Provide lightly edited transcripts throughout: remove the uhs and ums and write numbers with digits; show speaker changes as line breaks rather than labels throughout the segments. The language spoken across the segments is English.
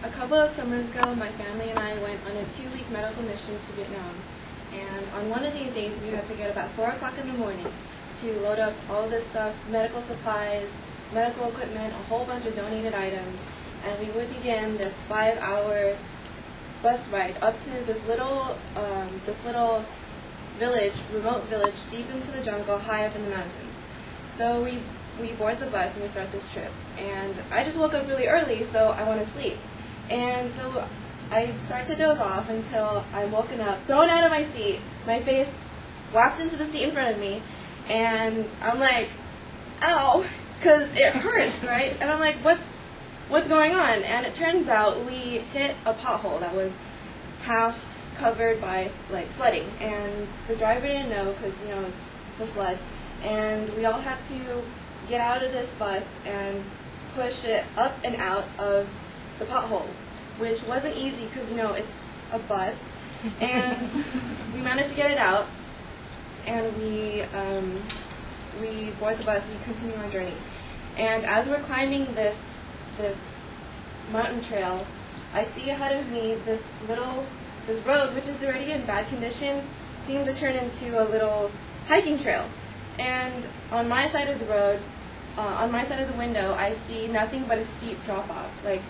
A couple of summers ago, my family and I went on a 2-week medical mission to Vietnam. And on one of these days, we had to get up at 4 o'clock in the morning to load up all this stuff, medical supplies, medical equipment, a whole bunch of donated items. And we would begin this 5-hour bus ride up to this little village, remote village, deep into the jungle, high up in the mountains. So we board the bus and we start this trip. And I just woke up really early, so I want to sleep. And so I start to doze off until I'm woken up, thrown out of my seat, my face whacked into the seat in front of me, and I'm like, ow, because it hurts, right? And I'm like, what's going on? And it turns out we hit a pothole that was half covered by like flooding, and the driver didn't know because it's the flood, and we all had to get out of this bus and push it up and out of the pothole, which wasn't easy because it's a bus, and we managed to get it out, and we board the bus. We continue our journey, and as we're climbing this mountain trail, I see ahead of me this road, which is already in bad condition, seemed to turn into a little hiking trail. And on my side of the road, on my side of the window, I see nothing but a steep drop-off. Like,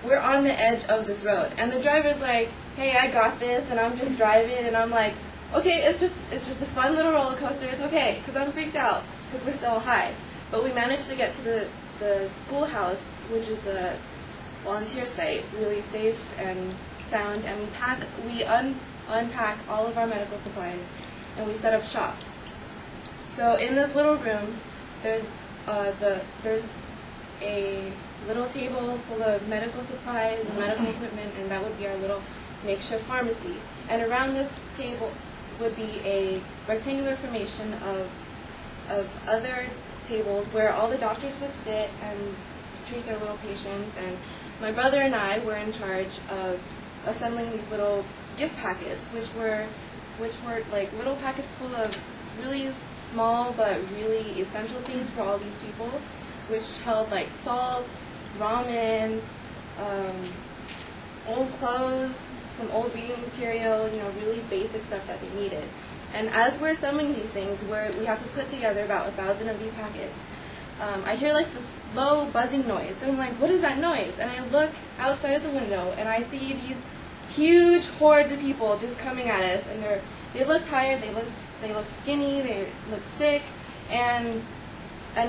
we're on the edge of this road. And the driver's like, hey, I got this, and I'm just driving. And I'm like, okay, it's just a fun little roller coaster. It's okay, because I'm freaked out, because we're so high. But we managed to get to the schoolhouse, which is the volunteer site, really safe and sound, and we unpack all of our medical supplies, and we set up shop. So in this little room, there's a little table full of medical supplies and medical equipment, and that would be our little makeshift pharmacy. And around this table would be a rectangular formation of other tables where all the doctors would sit and treat their little patients. And my brother and I were in charge of assembling these little gift packets, which were like little packets full of really small but really essential things for all these people, which held like salt, ramen, old clothes, some old reading material, really basic stuff that they needed. And as we're assembling these things, we have to put together about 1,000 of these packets. I hear like this low buzzing noise, and I'm like, what is that noise? And I look outside of the window, and I see these huge hordes of people just coming at us, and they look tired, they look skinny, they look sick, and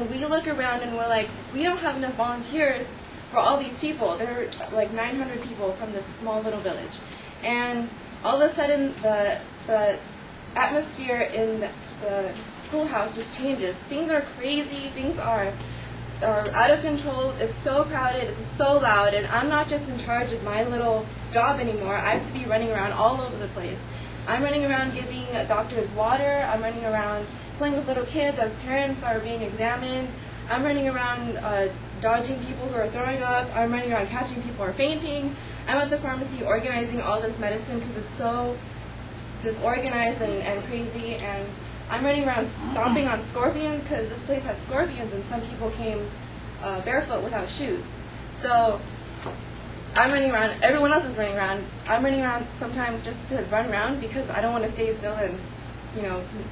we look around and we're like, we don't have enough volunteers for all these people. There are like 900 people from this small little village, and all of a sudden the atmosphere in the schoolhouse just changes. Things are crazy. Things are out of control. It's so crowded. It's so loud. And I'm not just in charge of my little job anymore. I have to be running around all over the place. I'm running around giving doctors water. I'm running around playing with little kids as parents are being examined. I'm running around dodging people who are throwing up. I'm running around catching people who are fainting. I'm at the pharmacy organizing all this medicine because it's so disorganized and crazy. And I'm running around stomping on scorpions because this place had scorpions, and some people came barefoot without shoes. So I'm running around. Everyone else is running around. I'm running around sometimes just to run around because I don't want to stay still and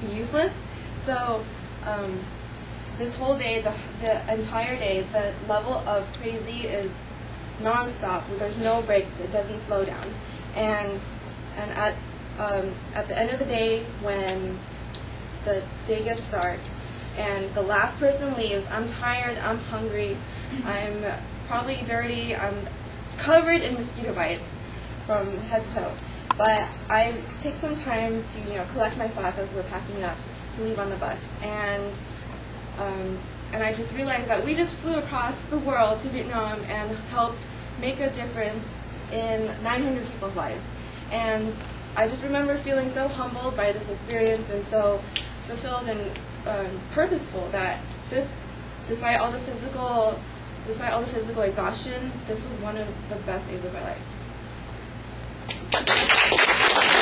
be useless. So this whole day, the entire day, the level of crazy is nonstop. There's no break. It doesn't slow down. And at the end of the day, when the day gets dark and the last person leaves, I'm tired, I'm hungry, I'm probably dirty, I'm covered in mosquito bites from head to toe. But I take some time to collect my thoughts as we're packing up to leave on the bus, and I just realized that we just flew across the world to Vietnam and helped make a difference in 900 people's lives. And I just remember feeling so humbled by this experience and so fulfilled and purposeful that despite all the physical exhaustion, this was one of the best days of my life.